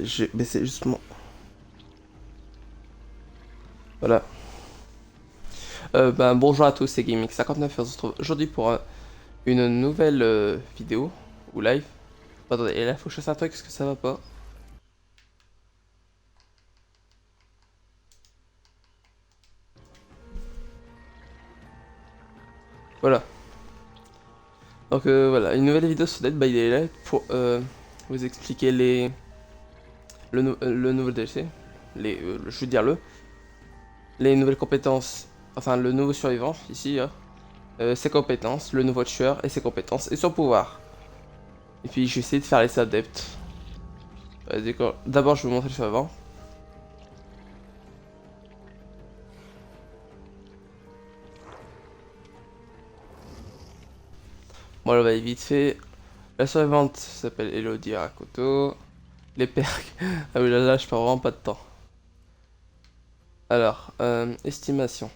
J'ai baissé justement. Voilà. Bonjour à tous, c'est Gaming59 et on se retrouve aujourd'hui pour une nouvelle vidéo ou live. Attendez, et là faut que je fasse un truc parce que ça va pas. Voilà. Donc voilà, une nouvelle vidéo sur Dead by Daylight pour vous expliquer le nouveau DLC. Je veux dire les nouvelles compétences, enfin le nouveau survivant ici, hein, ses compétences, le nouveau tueur et ses compétences et son pouvoir. Et puis je vais essayer de faire les adeptes. D'abord je vais vous montrer le survivant. Bon, on va aller vite fait. La survivante s'appelle Elodie Rakoto. Les perks. Ah oui, là, je perds vraiment pas de temps. Alors, estimation.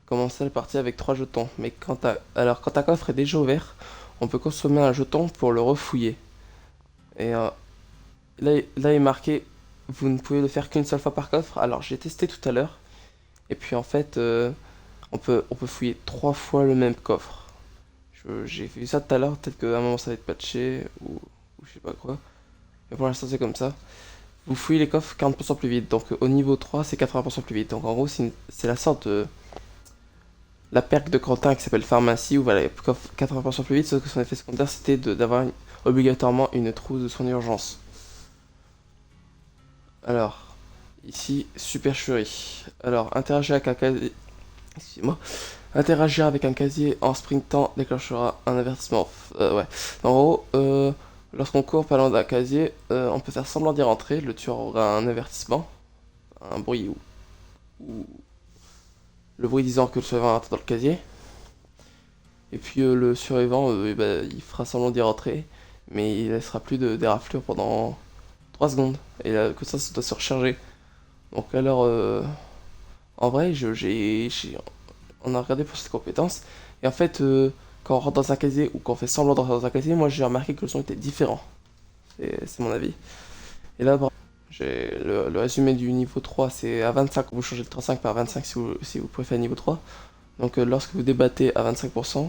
Commencer la partie avec 3 jetons. Mais quand un coffre est déjà ouvert, on peut consommer un jeton pour le refouiller. Et là, il est marqué, vous ne pouvez le faire qu'une seule fois par coffre. Alors, j'ai testé tout à l'heure. Et puis, en fait, on peut fouiller 3 fois le même coffre. J'ai vu ça tout à l'heure. Peut-être qu'à un moment, ça va être patché ou je sais pas quoi. Mais pour l'instant, c'est comme ça. Vous fouillez les coffres 40% plus vite. Donc au niveau 3, c'est 80% plus vite. Donc en gros, c'est la sorte de... La perk de Quentin qui s'appelle Pharmacie, où voilà, coffre 80% plus vite, sauf que son effet secondaire, c'était d'avoir obligatoirement une trousse de soins d'urgence. Alors, ici, supercherie. Alors, interagir avec un casier... Excusez-moi. Interagir avec un casier en sprintant déclenchera un avertissement. Ouais. En gros, lorsqu'on court pas loin d'un casier, on peut faire semblant d'y rentrer. Le tueur aura un avertissement, un bruit ou le bruit disant que le survivant est dans le casier. Et puis le survivant, il fera semblant d'y rentrer, mais il laissera plus des raflures pendant 3 secondes. Et là, que ça doit se recharger. Donc alors, en vrai, on a regardé pour cette compétence. Et en fait, quand on rentre dans un casier ou quand on fait semblant de rentrer dans un casier, moi j'ai remarqué que le son était différent. C'est mon avis. Et là, j'ai le résumé du niveau 3, c'est à 25, vous changez le 35 par 25 si vous préférez niveau 3. Donc lorsque vous débattez à 25%,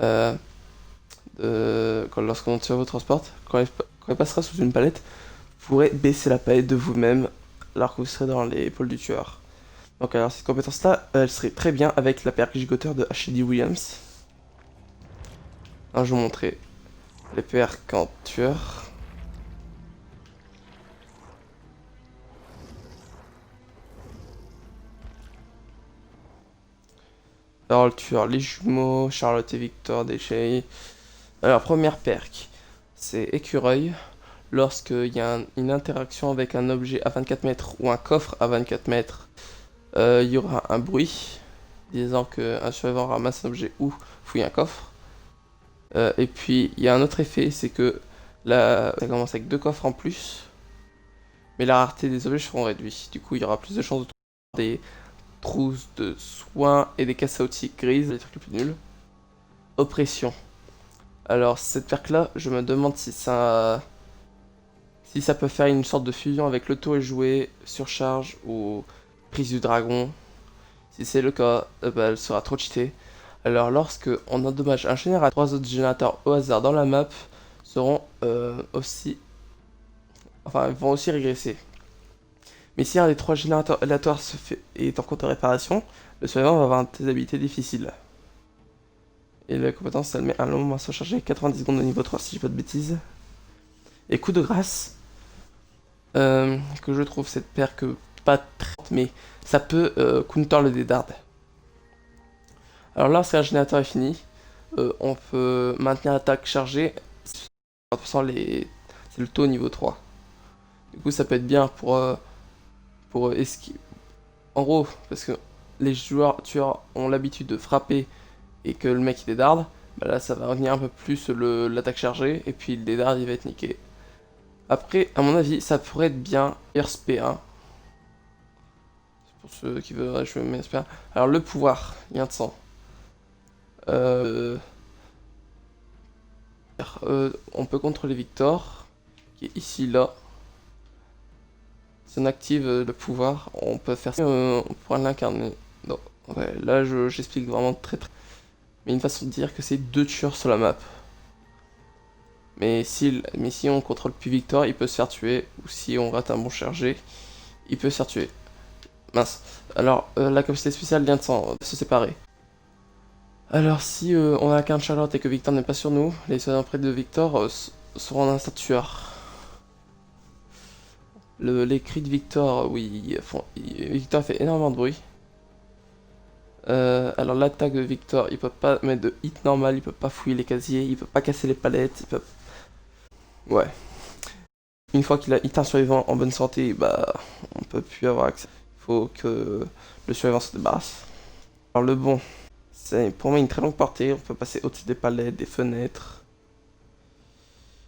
euh, lorsqu'on tire vous transporte, quand il passera sous une palette, vous pourrez baisser la palette de vous-même alors que vous serez dans l'épaule du tueur. Donc alors cette compétence-là, elle serait très bien avec la perk gigoteur de H.D. Williams. Alors je vais vous montrer les perks en tueur. Alors le tueur, les jumeaux, Charlotte et Victor, déchets. Alors première perk, c'est écureuil. Lorsqu'il y a une interaction avec un objet à 24 mètres ou un coffre à 24 mètres, il y aura un bruit disant qu'un survivant ramasse un objet ou fouille un coffre. Et puis il y a un autre effet, c'est que là, ça commence avec 2 coffres en plus, mais la rareté des objets seront réduits. Du coup, il y aura plus de chances de trouver des trousses de soins et des casses à outils grises, les trucs les plus nuls. Oppression. Alors cette perk là, je me demande si ça peut faire une sorte de fusion avec l'auto et jouer, surcharge ou prise du dragon. Si c'est le cas, elle sera trop cheatée. Alors lorsque on endommage un générateur, 3 autres générateurs au hasard dans la map seront aussi... Enfin, ils vont aussi régresser. Mais si un des 3 générateurs aléatoires est en cours de réparation, le survivant va avoir des habilités difficiles. Et la compétence, elle met un long moment à se recharger, 90 secondes au niveau 3 si je dis pas de bêtises. Et coup de grâce, que je trouve cette perque pas très... mais ça peut counter le dédard. Alors lorsqu'un générateur est fini, on peut maintenir l'attaque chargée, 50% c'est le taux au niveau 3. Du coup ça peut être bien pour esquiver. En gros, parce que les tueurs ont l'habitude de frapper et que le mec il dédarde, bah là ça va revenir un peu plus l'attaque chargée et puis le dédard il va être niqué. Après, à mon avis, ça pourrait être bien RSP1. Pour ceux qui veulent jouer RSP1. Alors le pouvoir, lien de sang. On peut contrôler Victor, qui est ici, là. Si on active le pouvoir, on peut faire ça, on pourra l'incarner. Non, ouais, là j'explique vraiment très. Mais une façon de dire que c'est 2 tueurs sur la map. Mais si on contrôle plus Victor, il peut se faire tuer. Ou si on rate un bon chargé, il peut se faire tuer. Mince. Alors, la capacité spéciale vient de se séparer. Alors, si on incarne Charlotte et que Victor n'est pas sur nous, les soldats près de Victor seront en instant tueur. Les cris de Victor, oui, Victor fait énormément de bruit. Alors l'attaque de Victor, il peut pas mettre de hit normal, il peut pas fouiller les casiers, il peut pas casser les palettes, il peut... Ouais. Une fois qu'il a hit un survivant en bonne santé, bah on peut plus avoir accès. Il faut que le survivant se débarrasse. Alors le bon, c'est pour moi une très longue portée, on peut passer au-dessus des palettes, des fenêtres.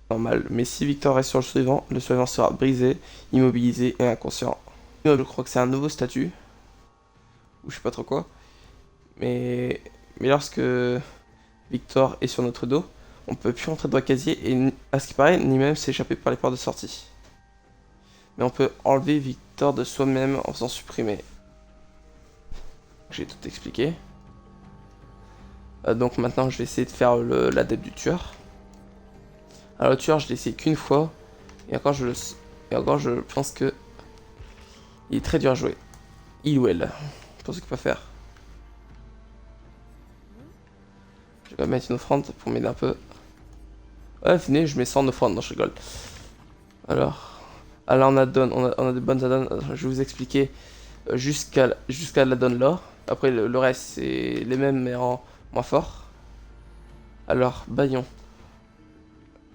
Normal. Mais si Victor reste sur le survivant sera brisé, immobilisé et inconscient. Je crois que c'est un nouveau statut. Ou je sais pas trop quoi. Mais, mais lorsque Victor est sur notre dos, on peut plus rentrer dans le casier et, à ce qui paraît, ni même s'échapper par les portes de sortie. Mais on peut enlever Victor de soi-même en faisant supprimer. J'ai tout expliqué. Donc maintenant, je vais essayer de faire l'adepte du tueur. Alors le tueur, je l'ai essayé qu'une fois. Et encore, je pense que il est très dur à jouer. Il ou elle, pour ce qu'il peut faire. Je vais mettre une offrande pour m'aider un peu. Ouais, venez, je mets 100 en offrande, non, je rigole. Alors, là on a des bonnes add-ons. Je vais vous expliquer jusqu'à la donne là. Après, le reste, c'est les mêmes, mais en moins fort. Alors, Bayon.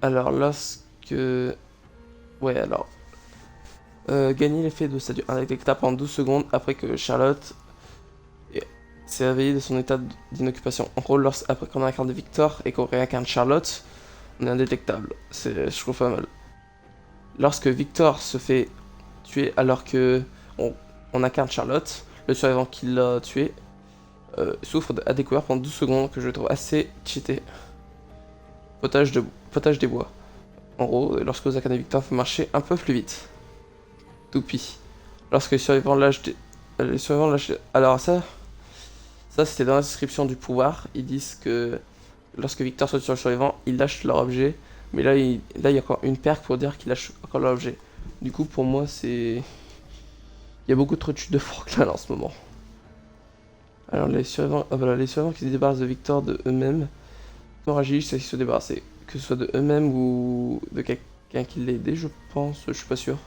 Alors, lorsque... Ouais, alors... gagner l'effet de statut indétectable pendant 12 secondes après que Charlotte s'est réveillée de son état d'inoccupation. En gros, après qu'on a incarné Victor et qu'on réincarne Charlotte, on est indétectable. Je trouve pas mal. Lorsque Victor se fait tuer alors que on incarne Charlotte, le survivant qui l'a tué souffre à découvert pendant 12 secondes, que je trouve assez cheaté. Potage des bois. En gros, lorsque vous incarnez Victor, il faut marcher un peu plus vite. Toupie. Lorsque les survivants lâchent Alors ça c'était dans la description du pouvoir. Ils disent que lorsque Victor saute sur le survivant, ils lâchent leur objet. Mais là, il y a encore une perque pour dire qu'il lâche encore leur objet. Du coup, pour moi, c'est... Il y a beaucoup trop de chutes de Franklin en ce moment. Alors, les survivants, voilà, les survivants qui se débarrassent de Victor de eux-mêmes, l'hémorragie, c'est qu'ils se débarrassent. Que ce soit de eux-mêmes ou de quelqu'un qui l'a aidé, je pense, je suis pas sûr.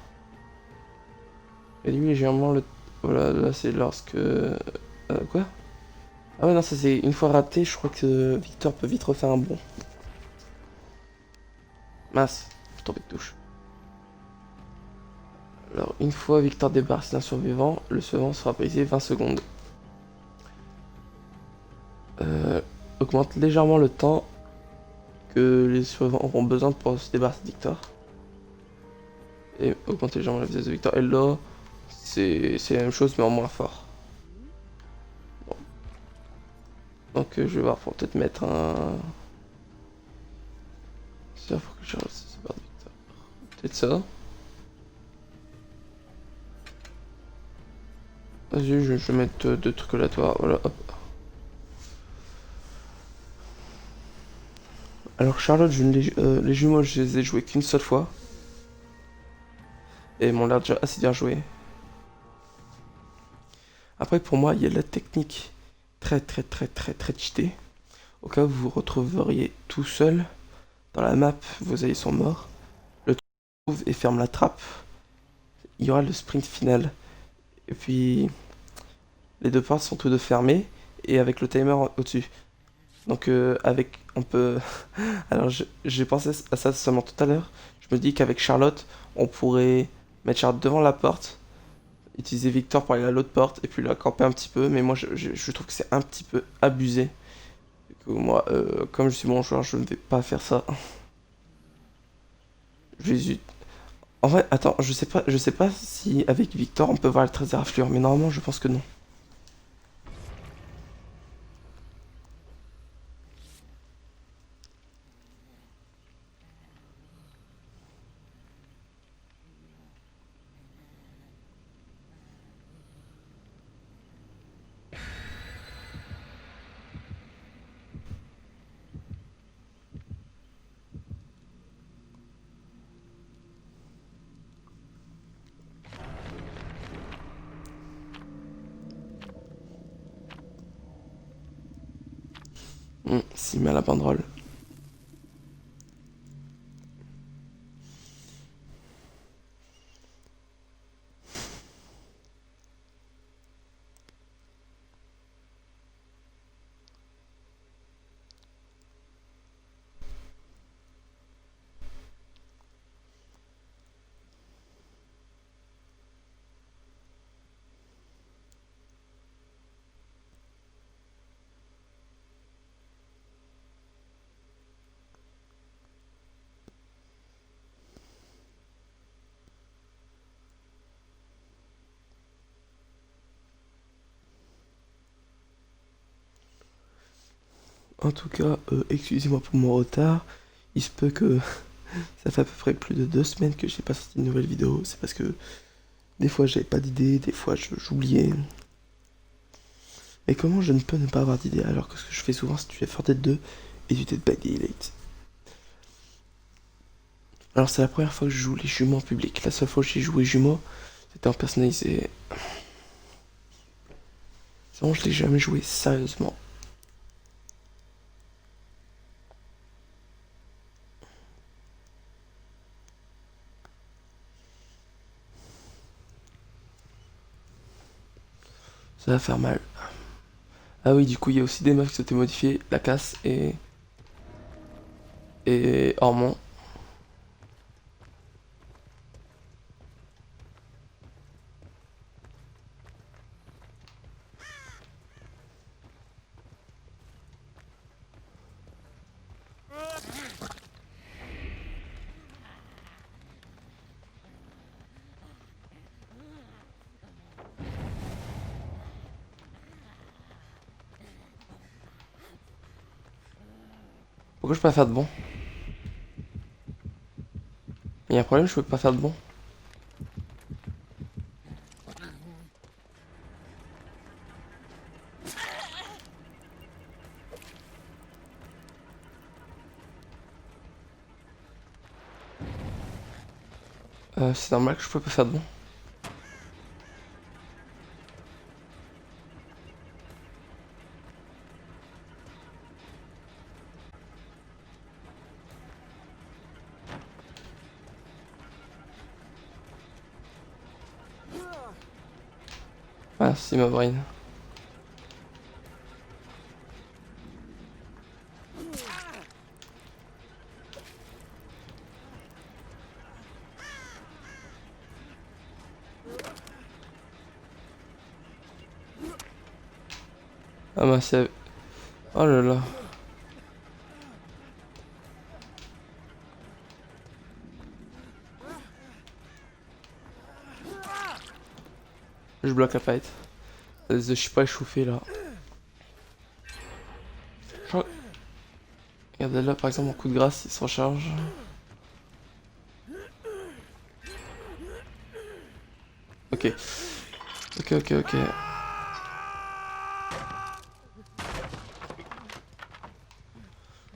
Et lui, légèrement, voilà, là, c'est lorsque... quoi? Ah ouais, non, ça c'est une fois raté, je crois que Victor peut vite refaire un bond. Mince, je tombé de touche. Alors, une fois Victor débarrasse d'un survivant, le survivant sera brisé 20 secondes. Augmente légèrement le temps que les survivants auront besoin pour se débarrasser de Victor. Et augmente légèrement la vitesse de Victor. Et là, c'est la même chose mais en moins fort. Bon. Donc je vais voir pour peut-être mettre un... C'est ça, faut que je se sépare de Victor. Peut-être ça. Vas-y, je vais mettre 2 trucs aléatoires. Voilà, hop. Alors Charlotte, les jumeaux, je les ai joués qu'une seule fois. Et m'ont l'air déjà assez bien joué. Après, pour moi, il y a la technique très cheatée. Au cas où vous vous retrouveriez tout seul dans la map, vos alliés sont morts. Le trouve et ferme la trappe. Il y aura le sprint final. Et puis, les 2 portes sont tous deux fermées et avec le timer au-dessus. Donc, on peut... Alors, j'ai pensé à ça seulement tout à l'heure. Je me dis qu'avec Charlotte, on pourrait mettre Charlotte devant la porte, utiliser Victor pour aller à l'autre porte et puis la camper un petit peu. Mais moi, je trouve que c'est un petit peu abusé. Que moi, comme je suis bon joueur, je ne vais pas faire ça. Je vais... En vrai, attends, je sais pas si avec Victor on peut voir le trésor affluent, mais normalement, je pense que non. s'il met à la banderole. En tout cas, excusez-moi pour mon retard. Il se peut que ça fait à peu près plus de 2 semaines que j'ai pas sorti de nouvelle vidéo. C'est parce que des fois j'avais pas d'idée, des fois j'oubliais. Et comment je ne peux ne pas avoir d'idée alors que ce que je fais souvent c'est du Left 4 Dead 2 et du Dead by Daylight. Alors c'est la première fois que je joue les jumeaux en public. La seule fois que j'ai joué jumeaux, c'était en personnalisé. Sinon je l'ai jamais joué sérieusement. Ça va faire mal. Ah oui, du coup, il y a aussi des meufs qui sont été modifiées, la casse et Hormon. Pourquoi je peux pas faire de bon? Il y a un problème, je peux pas faire de bon. C'est normal que je peux pas faire de bon. Ah, c'est ma brain. Ah bah c'est... Oh là là. Je bloque la palette. Je suis pas échauffé là. Regardez là par exemple mon coup de grâce il se recharge. Ok. Ok.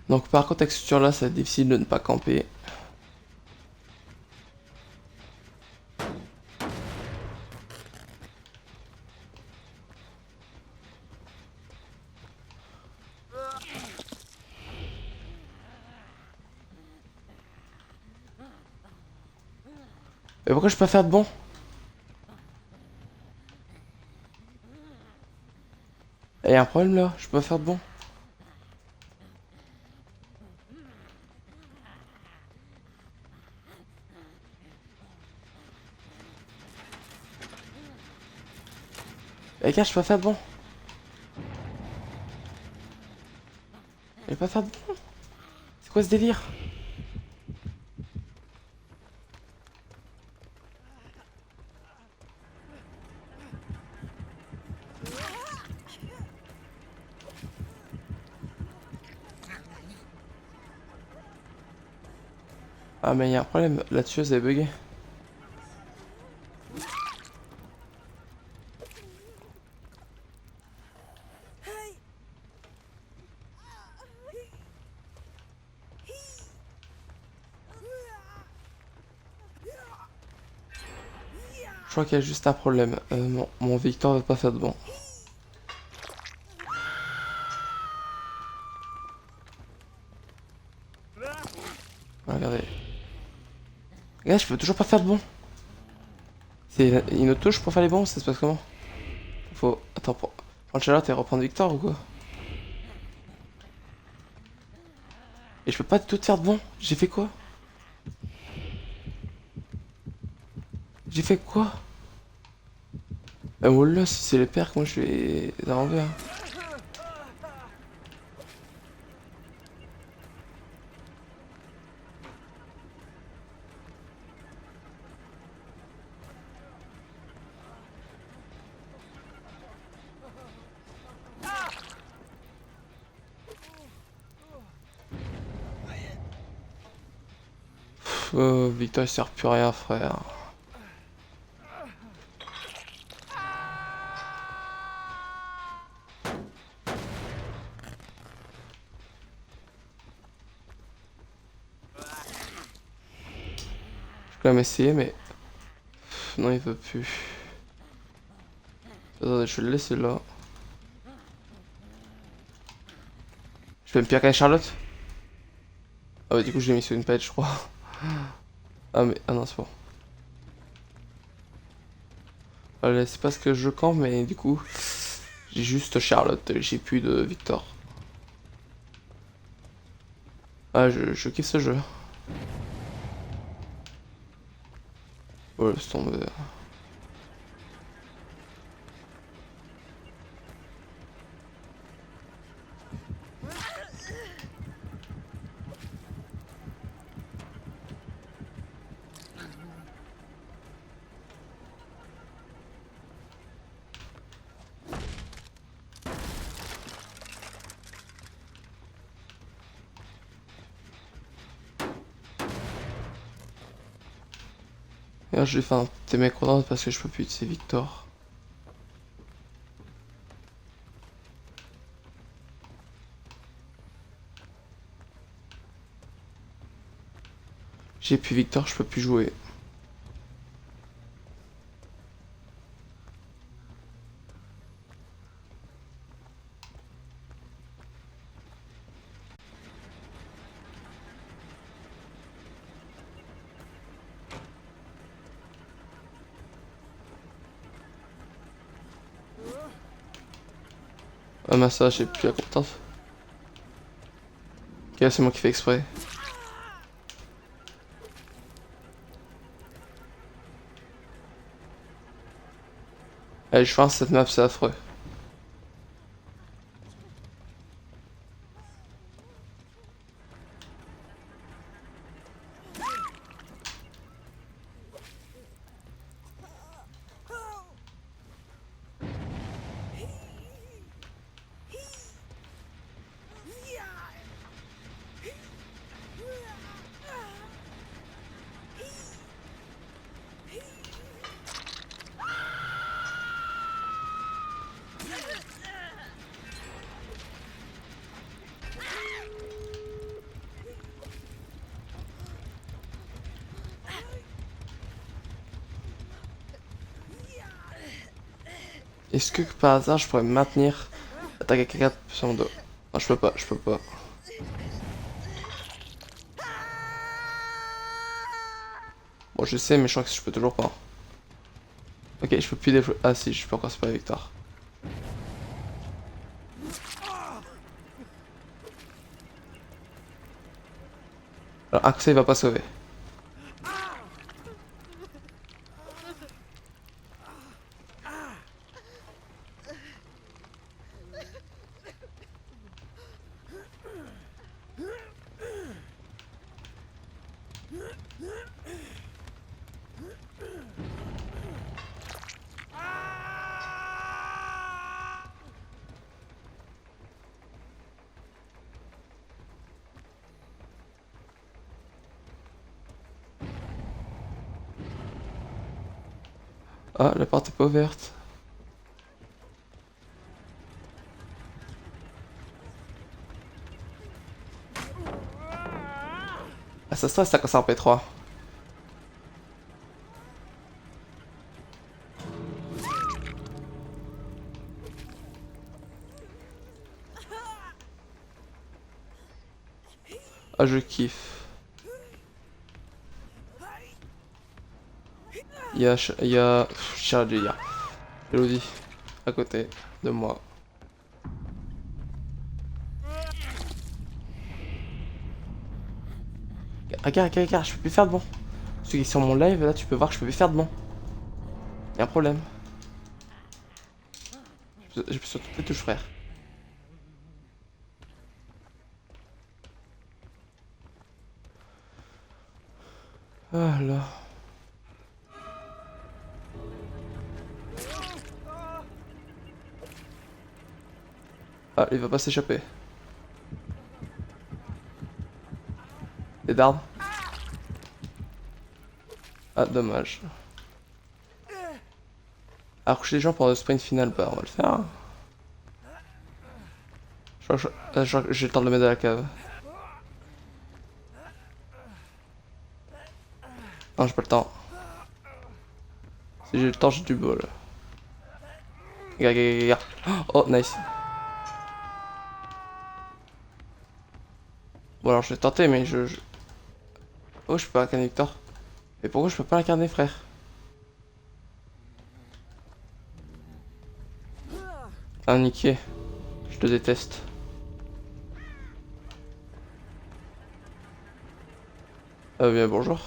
Donc par contre avec cette texture là ça va être difficile de ne pas camper. Mais pourquoi je peux pas faire de bon? Il y a un problème là, je peux pas faire de bon. Les gars, je peux pas faire de bon. Je peux pas faire de bon. C'est quoi ce délire? Ah mais il y a un problème, la tueuse est buggée. Je crois qu'il y a juste un problème. Mon Victor va pas faire de bon. Regardez. Regarde, je peux toujours pas faire de bon. C'est une autre touche pour faire les bons, ça se passe comment? Faut... Attends, prendre Charlotte et reprendre Victor ou quoi? Et je peux pas tout faire de bon. J'ai fait quoi? J'ai fait quoi? Oh là, si c'est les pères, moi je vais les enlever. Hein. Victor il sert plus à rien, frère. Je peux quand même essayer, mais. Non, il veut plus. Attendez, je vais le laisser là. Je peux me pire qu'avec Charlotte? Ah ouais, du coup, je l'ai mis sur une page, je crois. Ah, mais. Ah non, c'est bon. Allez, c'est pas ce que je campe, mais du coup. J'ai juste Charlotte, j'ai plus de Victor. Ah, je kiffe ce jeu. Oh, laisse tomber. Et là, je vais faire un petit mécrodrome parce que je peux plus utiliser Victor. J'ai plus Victor, je peux plus jouer. Ah, mais ça, j'ai plus la compétence. Ok, c'est moi qui fais exprès. Allez, je pense que cette map, c'est affreux. Est-ce que par hasard, je pourrais me maintenir attaquer quelqu'un sur mon dos? Non, je peux pas, je peux pas. Bon, je sais, mais je crois que je peux toujours pas. Ok, je peux plus développer. Ah si, je peux encore séparer Victor. Alors, Axel il va pas sauver. Ah, la porte est pas ouverte. Ah, ça stresse, ça quand c'est en P3. Ah, je kiffe. Il y a... J'ai dire. Elodie, à côté de moi. Regarde, je peux plus faire de bon. Ceux qui sont sur mon live, là, tu peux voir que je peux plus faire de bon. Y'a un problème. Je peux sur toutes les touches, frère. Ah là. Ah, il va pas s'échapper. Des dards. Ah, dommage. Accrocher les gens pour le sprint final, bah on va le faire. Hein. Je crois que j'ai le temps de le mettre à la cave. Non, j'ai pas le temps. Si j'ai le temps, j'ai du bol. Regarde. Oh, nice. Bon, alors je vais tenter, mais Oh, je peux pas incarner Victor. Mais pourquoi je peux pas l'incarner, frère? Ah, niqué. Je te déteste. Ah, bien, bonjour.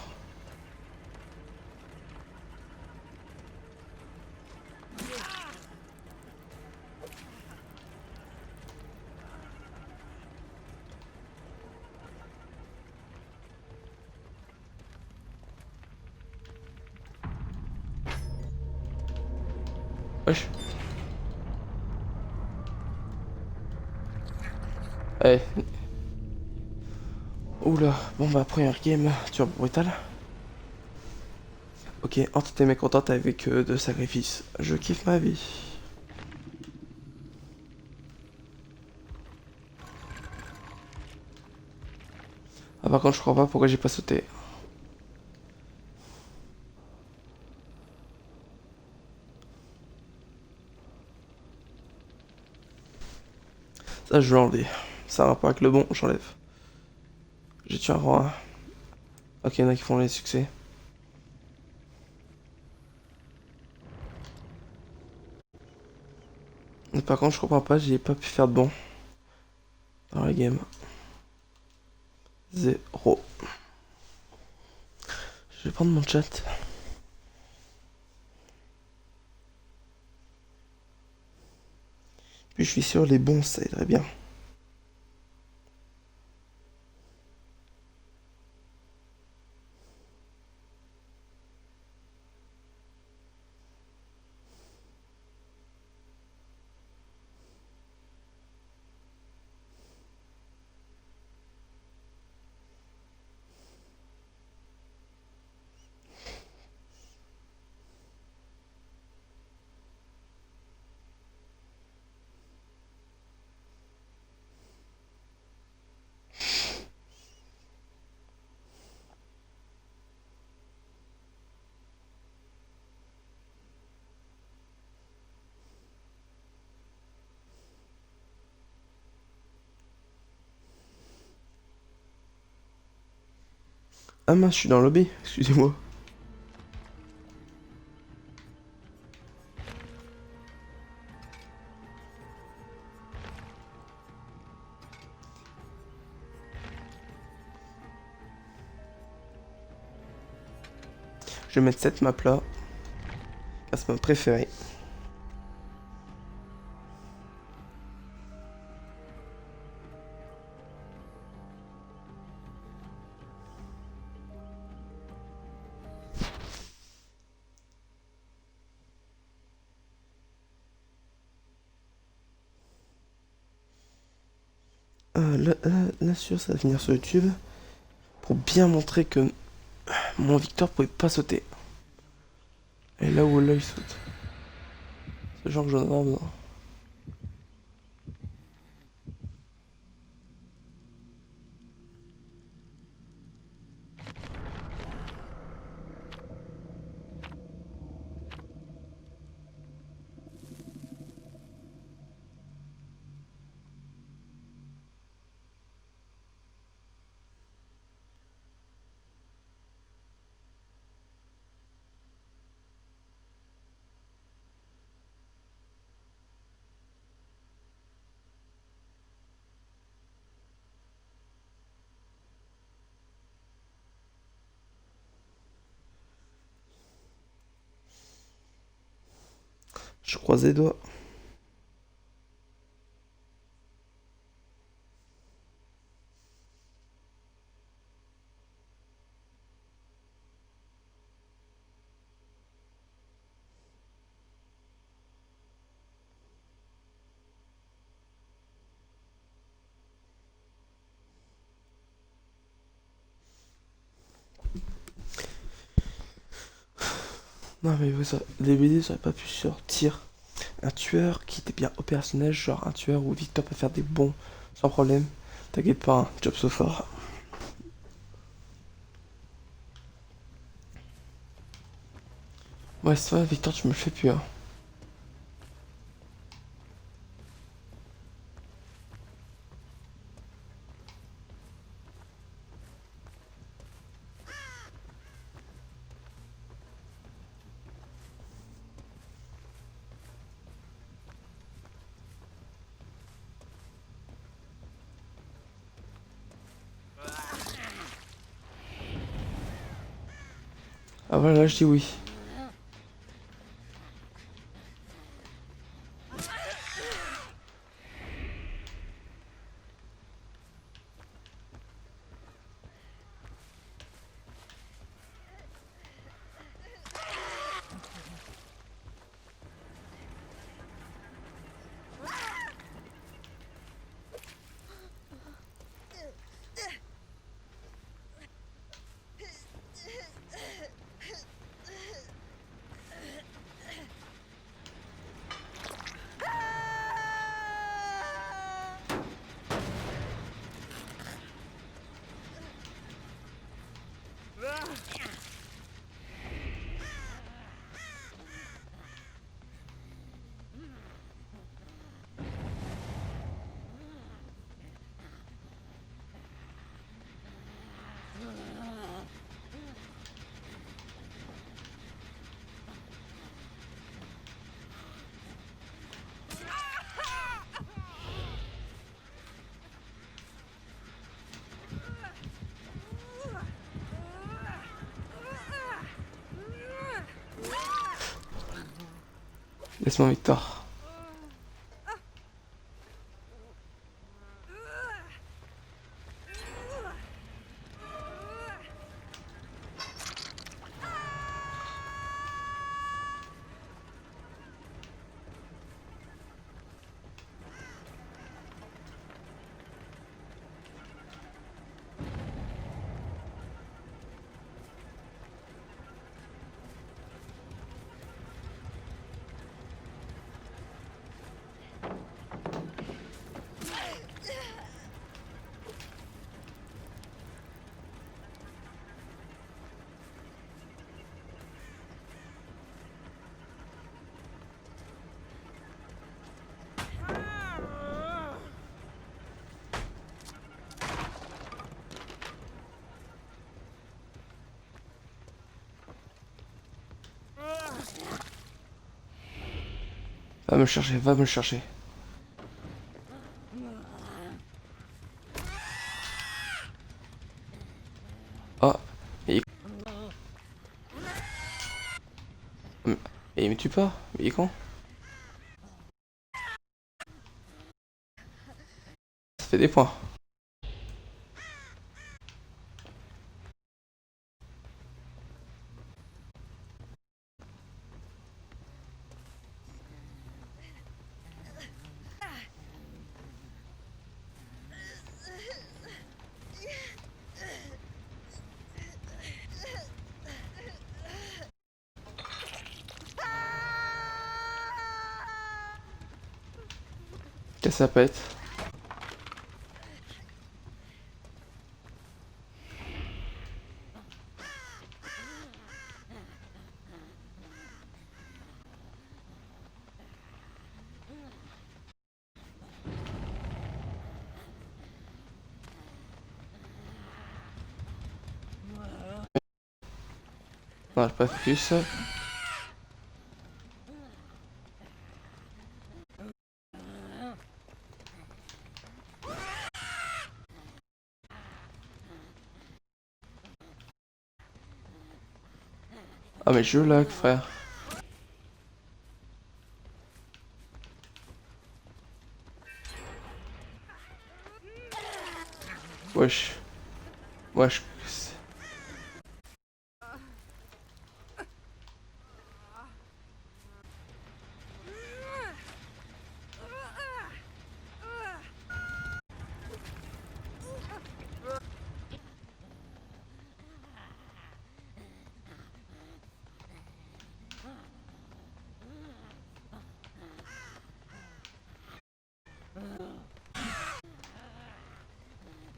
Wesh. Allez. Oula. Bon, bah, première game, turbo brutal. Ok, entité mécontente avec deux sacrifices. Je kiffe ma vie. Ah, par contre, je crois pas pourquoi j'ai pas sauté. Ça, je vais enlever. Ça a un rapport avec le bon, j'enlève. J'ai tué un roi. Ok, il y en a qui font les succès. Mais par contre, je comprends pas, j'ai pas pu faire de bon dans la game. Zéro. Je vais prendre mon chat. Puis je suis sûr, les bons, ça aiderait bien. Ah mince, je suis dans le lobby, excusez-moi. Je vais mettre cette map là. C'est ma préférée. Là, sûr, ça va venir sur YouTube. Pour bien montrer que mon Victor pouvait pas sauter. Et là où là il saute. C'est genre que j'en ai besoin. Je croise les doigts. Non mais les BD ça aurait pas pu sortir un tueur qui était bien opérationnel, genre un tueur où Victor peut faire des bons sans problème. T'inquiète pas, hein, job so far. Ouais, c'est vrai, Victor, tu me le fais plus, hein. Ah voilà, je dis oui. Laisse-moi Victor. Va me chercher, va me chercher. Ah, mais il me tue pas, mais il est con. Ça fait des points. Qu'est-ce que ça pète? Non, j'ai pas focus. Ah mais je lag frère. Wesh. Wesh.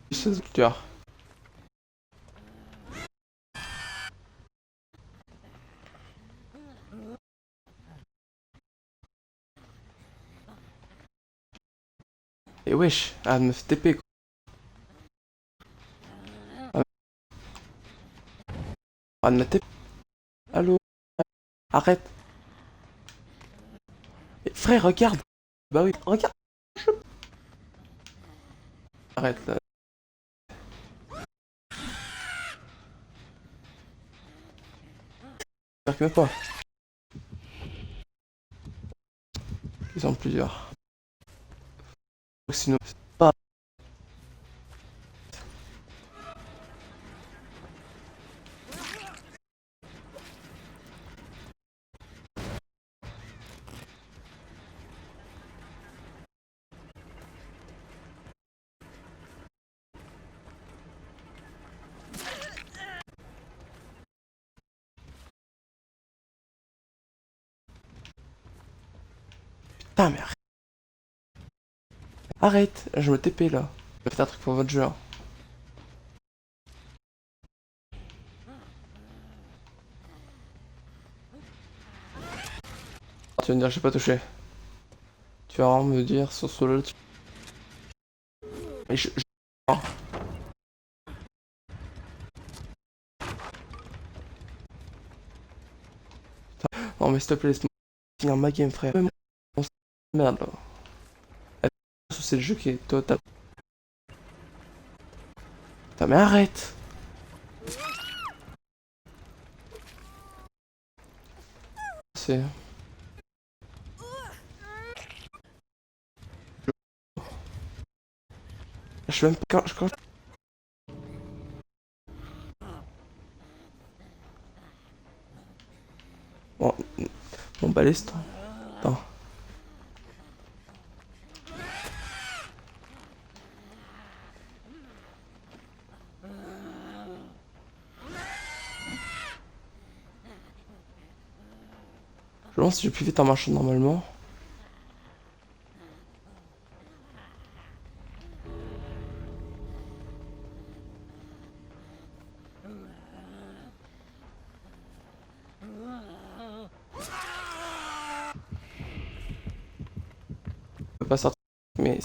C'est tueur. Et wesh, ah, me fait TP quoi. Ah, me TP. Allô? Arrête. Eh, frère, regarde. Bah oui, regarde. Arrête là. J'espère que même pas. Ils sont plusieurs. Sinon, c'est pas. Putain, mais arrête. Je me TP là. Je vais faire un truc pour votre jeu. Hein. Tu vas me dire, j'ai pas touché. Tu vas vraiment me dire sur solo. Mais oh. Non, mais s'il te plaît, laisse-moi finir ma game, frère. Merde là. C'est le jeu qui est total. Putain, mais arrête. C'est. Je suis même pas. Bon, bon baliste. Attends. Je me demande si je vais plus vite en marchant normalement. Je peux pas sortir. Mais.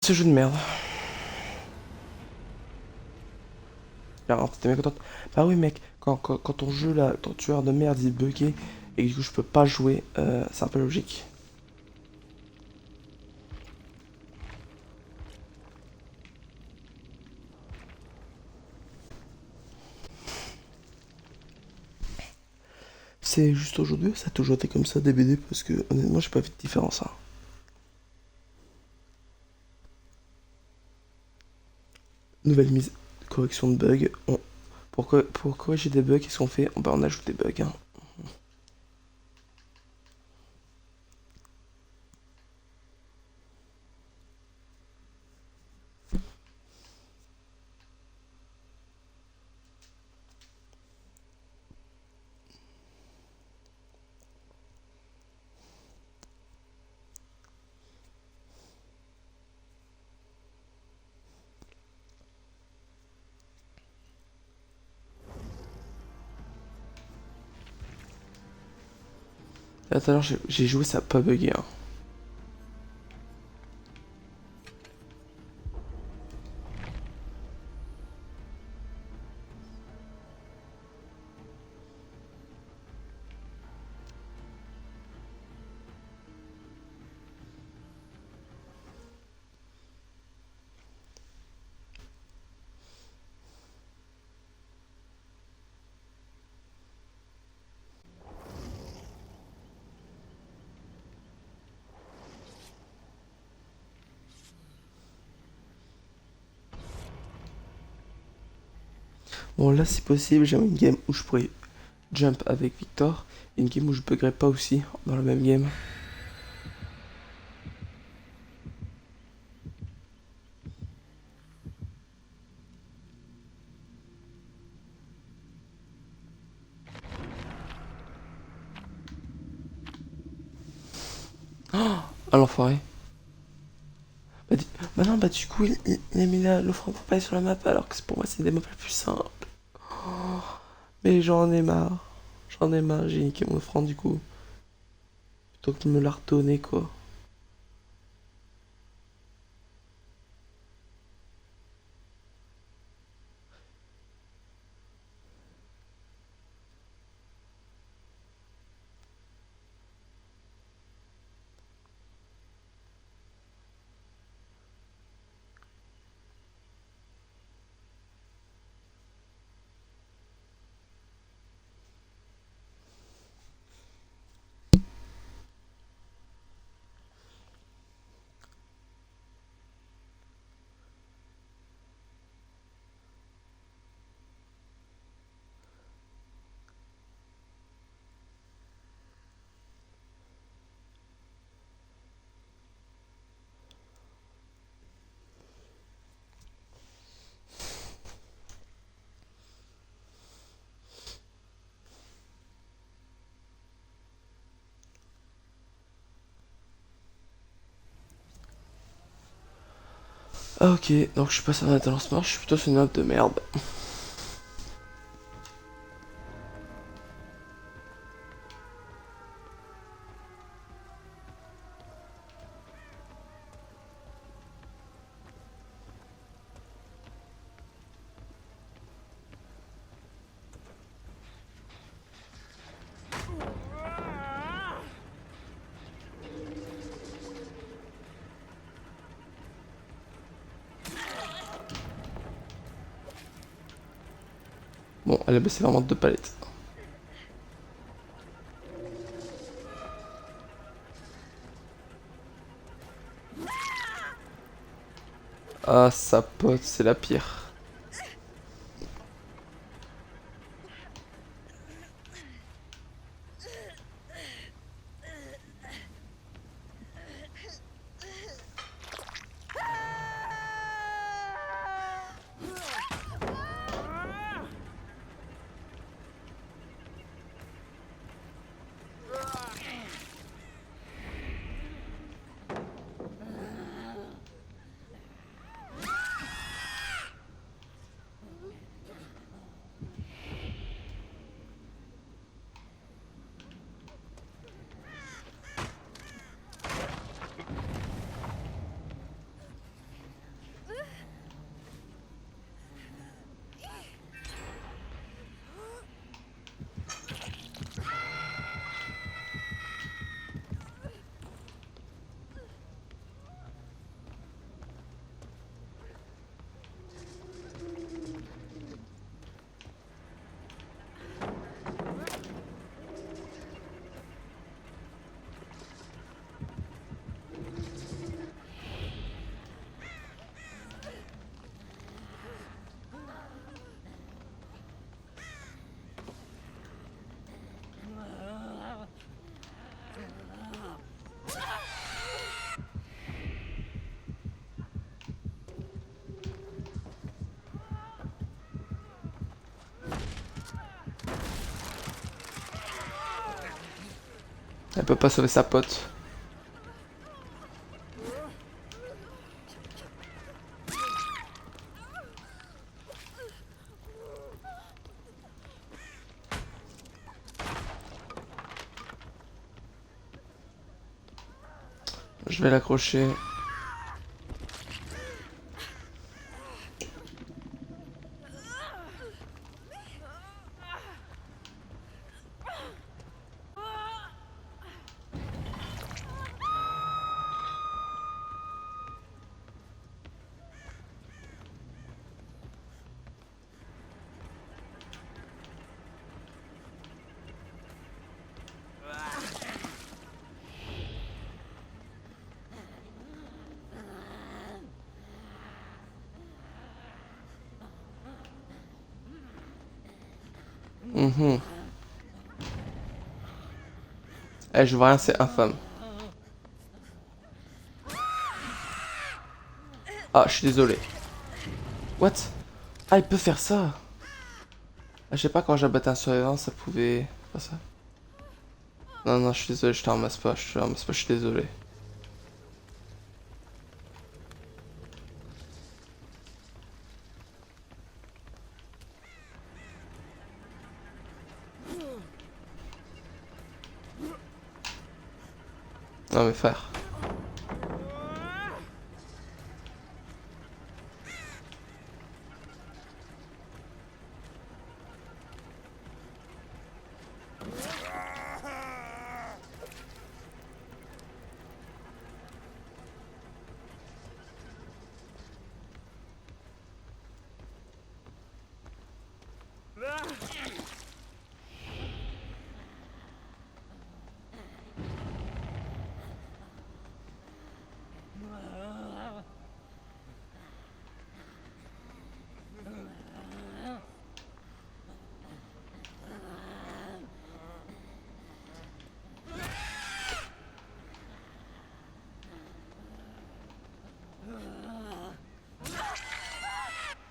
Ce jeu de merde. Alors, t'es mécontent. Bah oui, mec, quand ton jeu là, ton tueur de merde il est bugué et que du coup je peux pas jouer, c'est un peu logique. C'est juste aujourd'hui, ça a toujours été comme ça, DBD, parce que honnêtement, j'ai pas vu de différence. Hein. Nouvelle mise, correction de bugs. Pour corriger des bugs, qu'est-ce qu'on fait? On ajoute des bugs. Hein. Là, tout à l'heure, j'ai joué, ça a pas bugué. Hein. Bon, là, si possible, j'aimerais une game où je pourrais jump avec Victor. Et une game où je buggerais pas aussi dans la même game. Ah, l'enfoiré. Bah non, bah du coup, il a mis l'offre en papaye sur la map alors que pour moi, c'est des maps les plus simples. Mais j'en ai marre. J'en ai marre, j'ai niqué mon offrande du coup. Plutôt que de me la redonner, quoi. Ah, ok, donc je suis pas sur un lancement, je suis plutôt sur une note de merde. Bon, elle a baissé vraiment deux palettes. Ah, sa pote, c'est la pire. Elle peut pas sauver sa pote. Je vais l'accrocher. Mhm. Eh, je vois rien, c'est infâme. Ah, je suis désolé. What? Ah, il peut faire ça. Ah, je sais pas, quand j'abattais un survivant, ça pouvait... Pas ça. Non, non, je suis désolé, je te ramasse pas, je te ramasse pas, je suis désolé. Non, mais frère.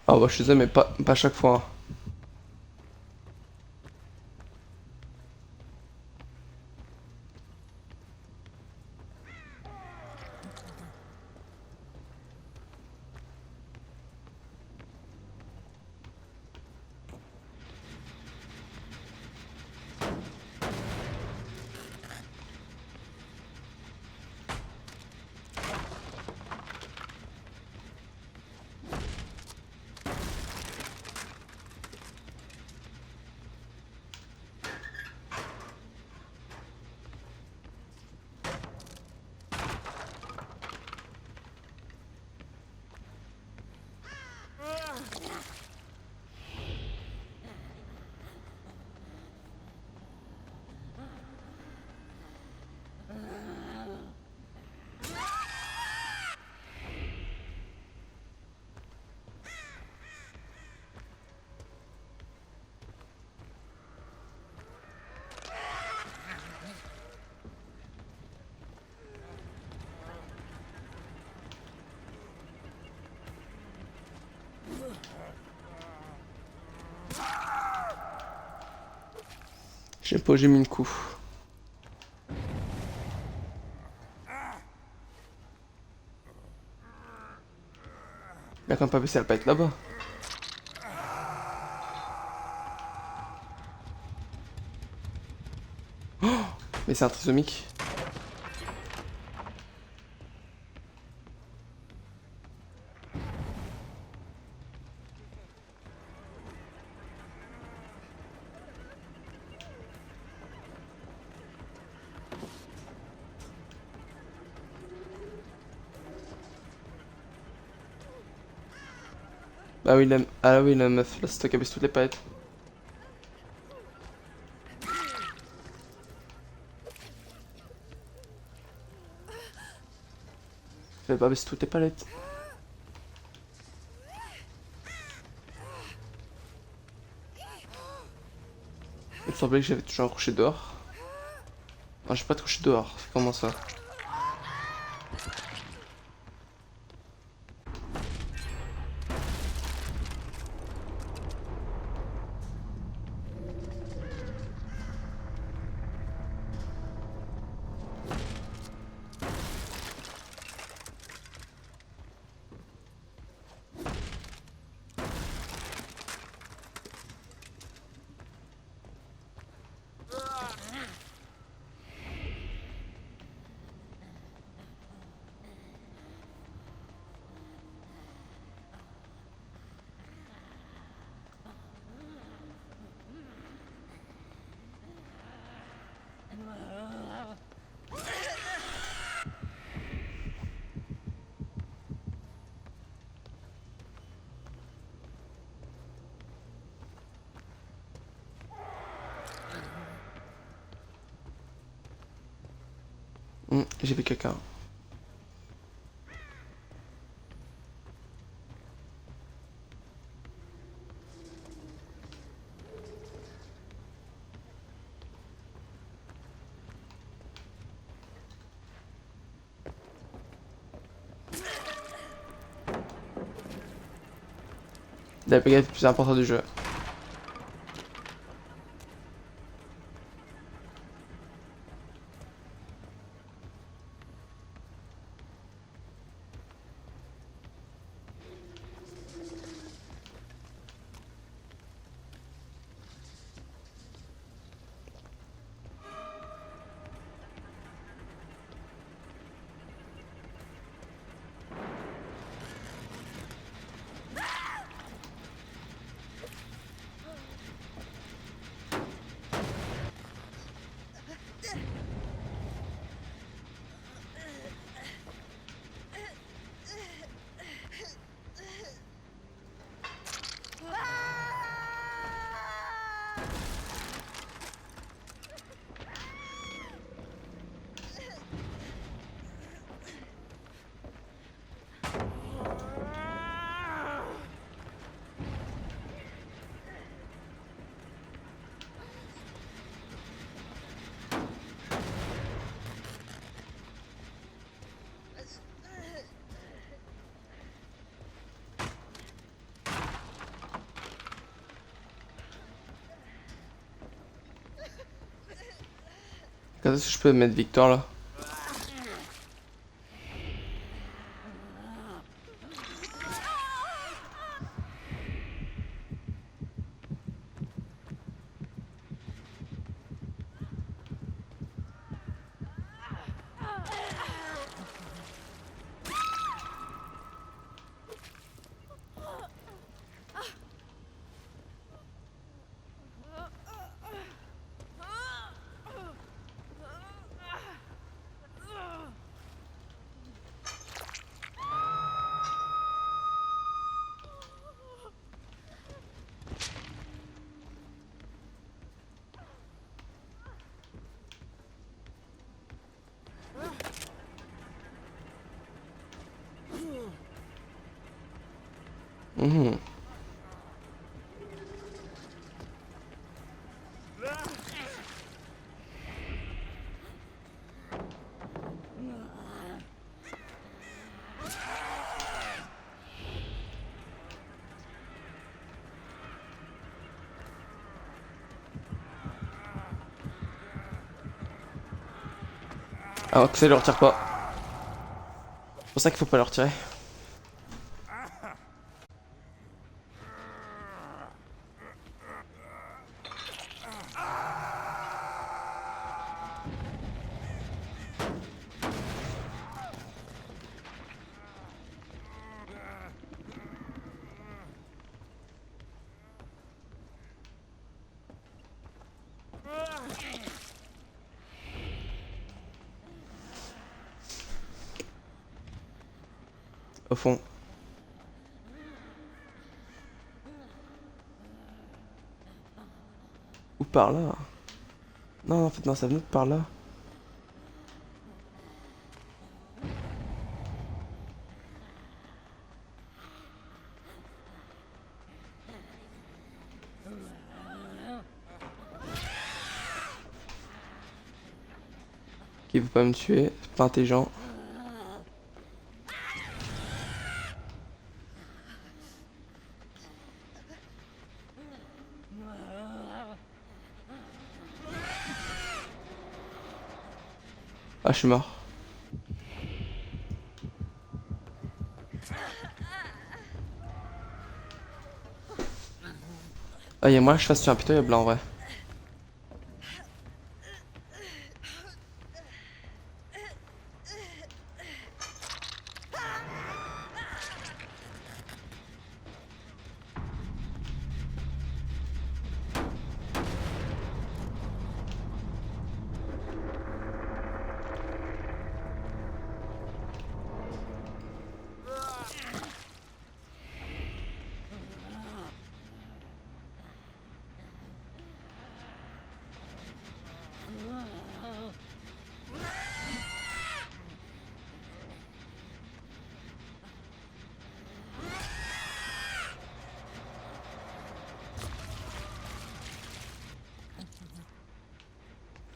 Ah, bah, je suis désolé, mais pas chaque fois, hein. J'ai pas, j'ai mis le coup. Y'a quand même pas baissé, elle pas être là-bas. Mais c'est un trisomique. Ah oui, ah oui, la meuf, là, c'est toi qui abaisse toutes les palettes. Fallait pas baisser toutes les palettes. Il me semblait que j'avais toujours un crochet dehors. Non, j'ai pas de crochet dehors. Comment ça? J'ai vu quelqu'un. La baguette plus importante du jeu. Quand est-ce que je peux mettre Victor là? Mhm. Ah, que ça, il le retire pas. C'est pour ça qu'il faut pas le retirer. Au fond. Ou par là. Non, en fait, non, ça venait de par là. Qui veut pas me tuer, c'est pas intelligent. Ah, je suis mort. Ah, y'a moi, je fasse sur impitoyable en vrai.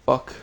Fuck.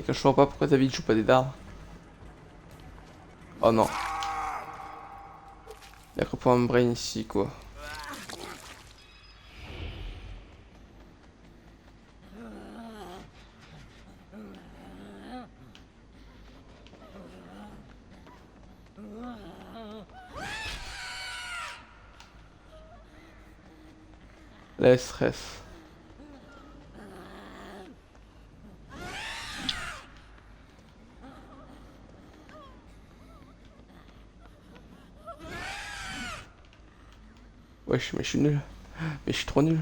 Quand je vois pas pourquoi David joue pas des dards. Oh non. Il y a qu'un point brain ici quoi. La stress. Wesh, mais je suis nul. Mais je suis trop nul.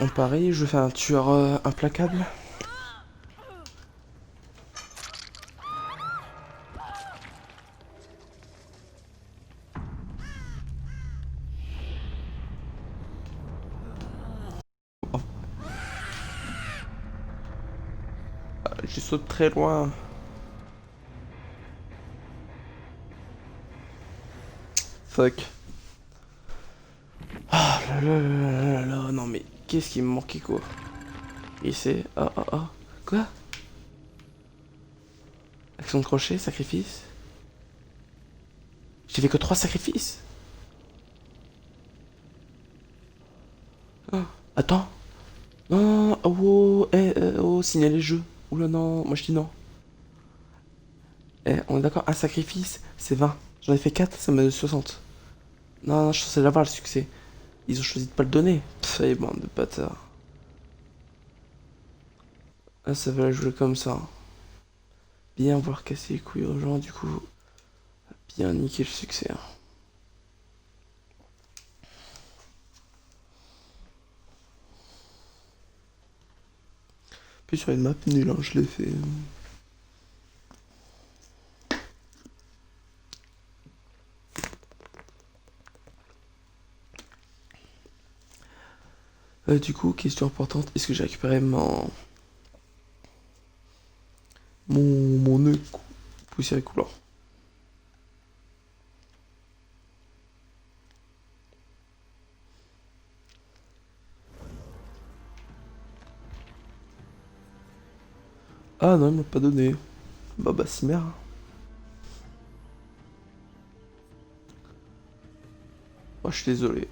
On parie, je fais un tueur implacable. Oh, je saute très loin. Fuck. Ah là là là là là, non mais qu'est-ce qui me manquait quoi? Et c'est... Ah ah ah. Quoi? Action de crochet, sacrifice. J'ai fait que 3 sacrifices. Ah, attends. Non, oh, oh, signaler jeu. Oula non, moi je dis non. Eh, on est d'accord, un sacrifice, c'est 20. J'en ai fait 4, ça me donne 60. Non, non, je suis censé l'avoir le succès. Ils ont choisi de pas le donner. Pff, allez, bande de bâtards. Ah, ça va jouer comme ça. Bien voir casser les couilles aux gens, du coup. Bien niquer le succès. Hein. Puis sur une map nulle, hein, je l'ai fait. Du coup, question importante, est-ce que j'ai récupéré mon nœud poussière coulant? Ah non, il m'a pas donné. Bah, si merde. Moi, je suis désolé.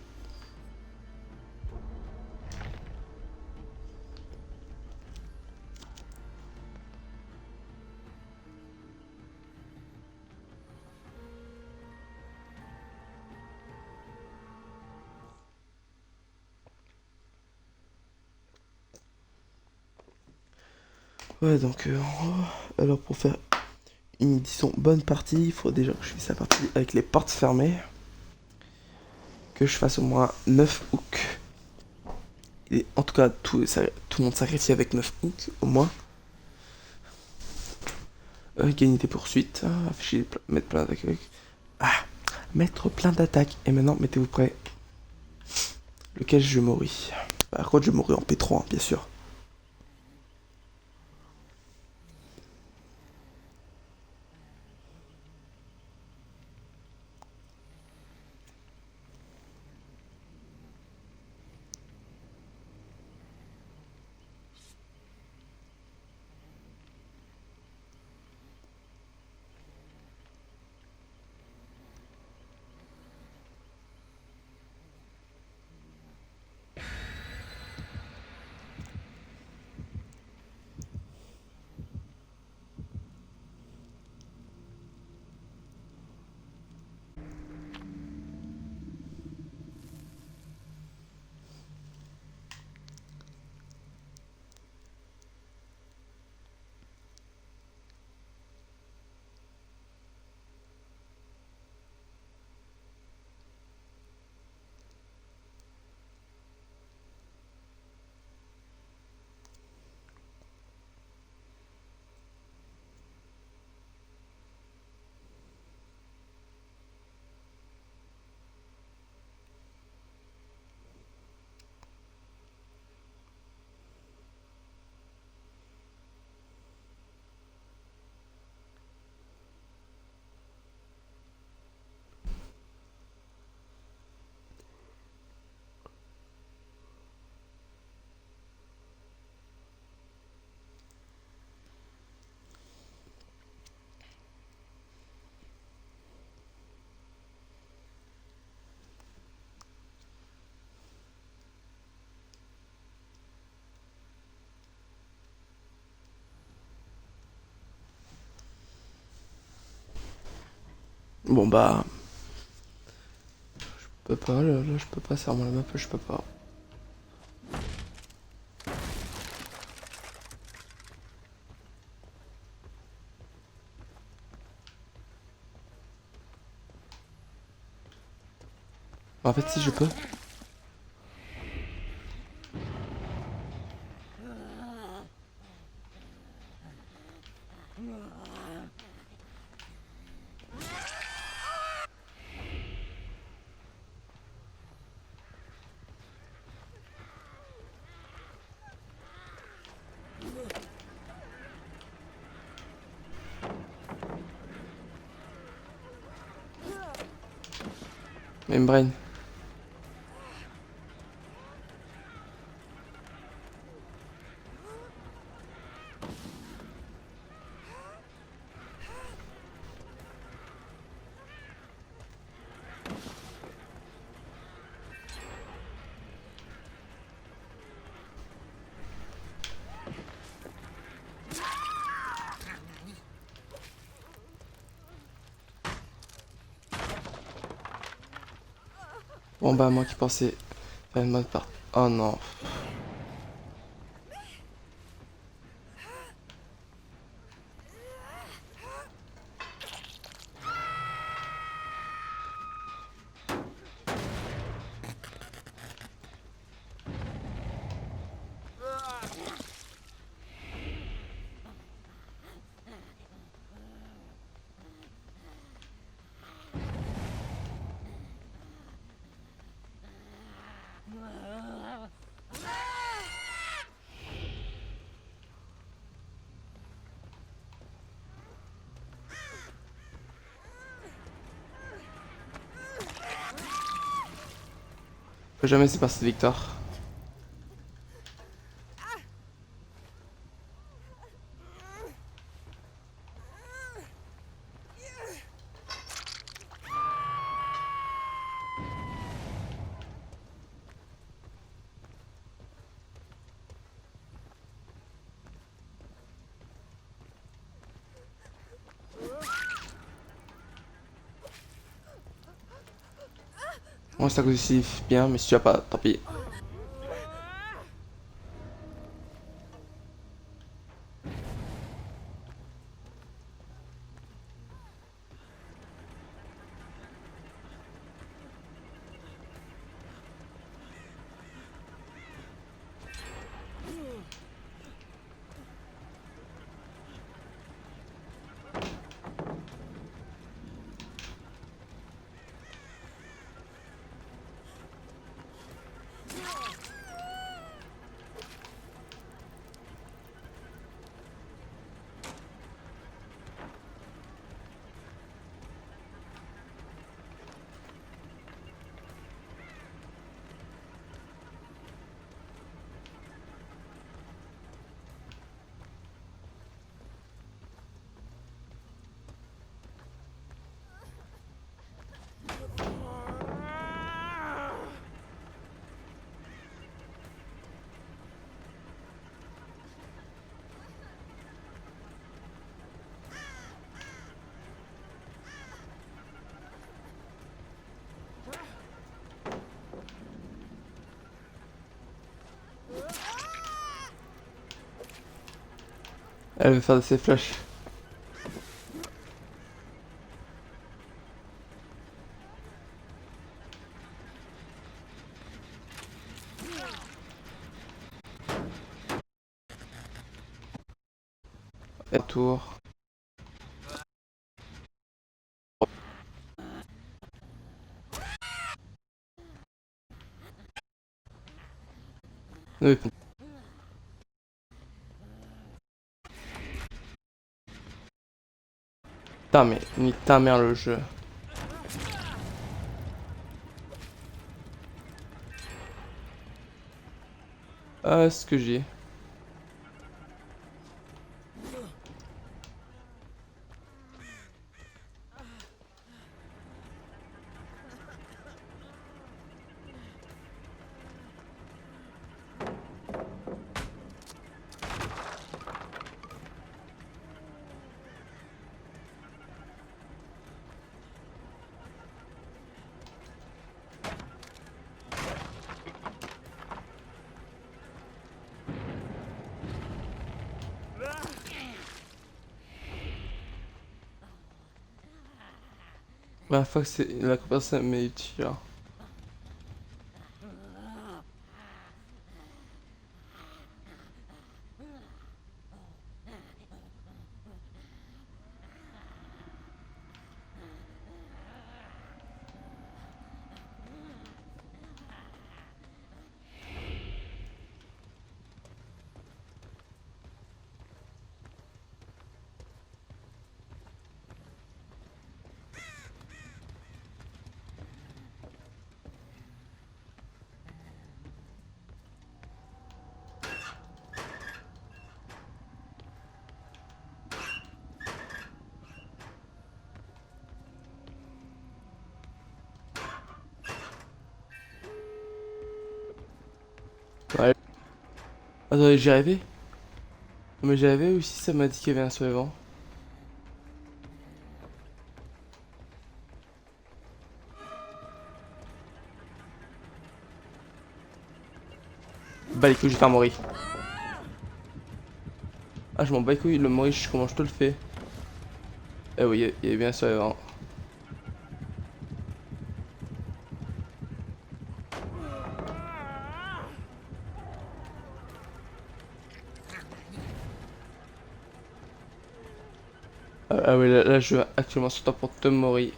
Ouais, donc, alors pour faire une disons bonne partie, il faut déjà que je fasse la partie avec les portes fermées. Que je fasse au moins 9 hooks. Et en tout cas, tout le monde sacrifie avec 9 hooks, au moins. Gagner des poursuites. Afficher, mettre plein d'attaques. Ah, mettre plein d'attaques. Et maintenant, mettez-vous prêts. Lequel je mouris. Par contre, je mourrai en P3, hein, bien sûr. Bon bah, je peux pas, là je peux pas, c'est vraiment la map, je peux pas. En fait, si je peux. Membrane. Bon bah, moi qui pensais faire une mode part. Oh non. Faut jamais c'est passer de victoire. Bon, c'est à cause ici, bien, mais si tu as pas, tant pis. Elle veut faire de ses flashs. Et tour. Oui. Putain, mais nique ta mère le jeu. Ah, ce que j'ai. La fois que c'est la comparaison mais utile. Ouais. Attendez, j'y arrivé? Mais j'y arrivé aussi, ça m'a dit qu'il y avait un survivant. Bah les couilles, je vais faire mourir. Ah, je m'en bats les couilles, le mourir, comment je te le fais? Eh oui, il y avait bien un survivant. Ah ouais, là, je vais actuellement sur toi pour te mourir.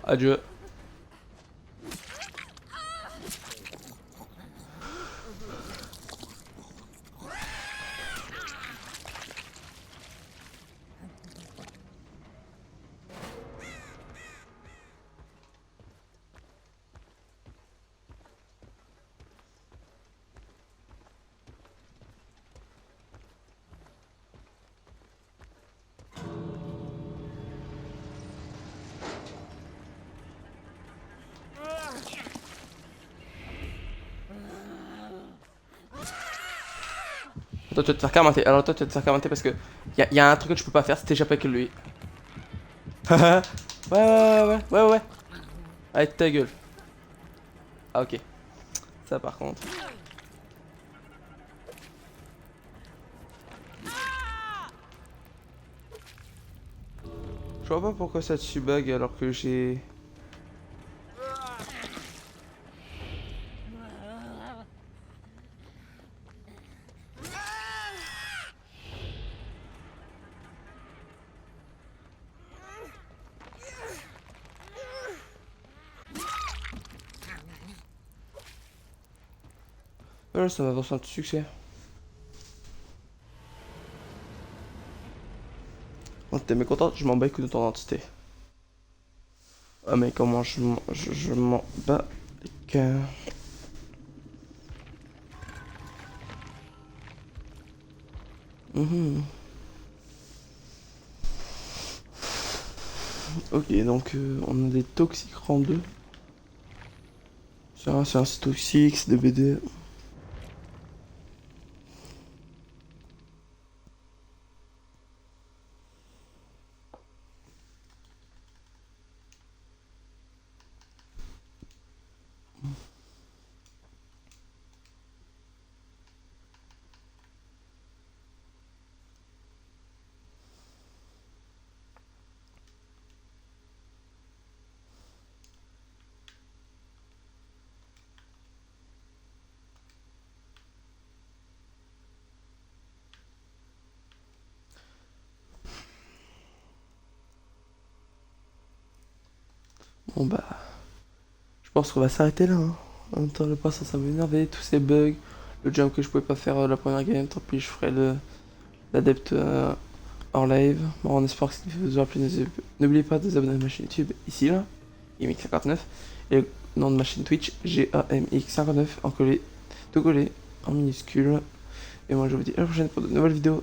Adieu. Toi, tu vas te faire commenter. Alors, toi, tu vas te faire commenter parce que y a un truc que tu peux pas faire, c'est t'échapper avec lui. Ouais, ouais. Avec ta gueule. Ah, ok. Ça, par contre. Je vois pas pourquoi ça te bug alors que j'ai. Voilà, ça m'a vraiment de succès. Bon, t'es mécontent, je m'en bats les couilles de ton identité. Ah, mais comment je m'en bats les cœurs. Ok, donc on a des toxiques rang 2. C'est un toxique, c'est des BD. Bon bah, je pense qu'on va s'arrêter là. Hein. En même temps, le passant ça m'énervait, tous ces bugs, le jump que je pouvais pas faire la première game, tant pis, je ferai l'adepte hors live. Bon, on espère que ça vous aura plu. N'oubliez pas de vous abonner à ma chaîne YouTube, ici là, GameX59, et le nom de ma chaîne Twitch, GAMX59, en collé, tout collé, en minuscule. Et moi je vous dis à la prochaine pour de nouvelles vidéos.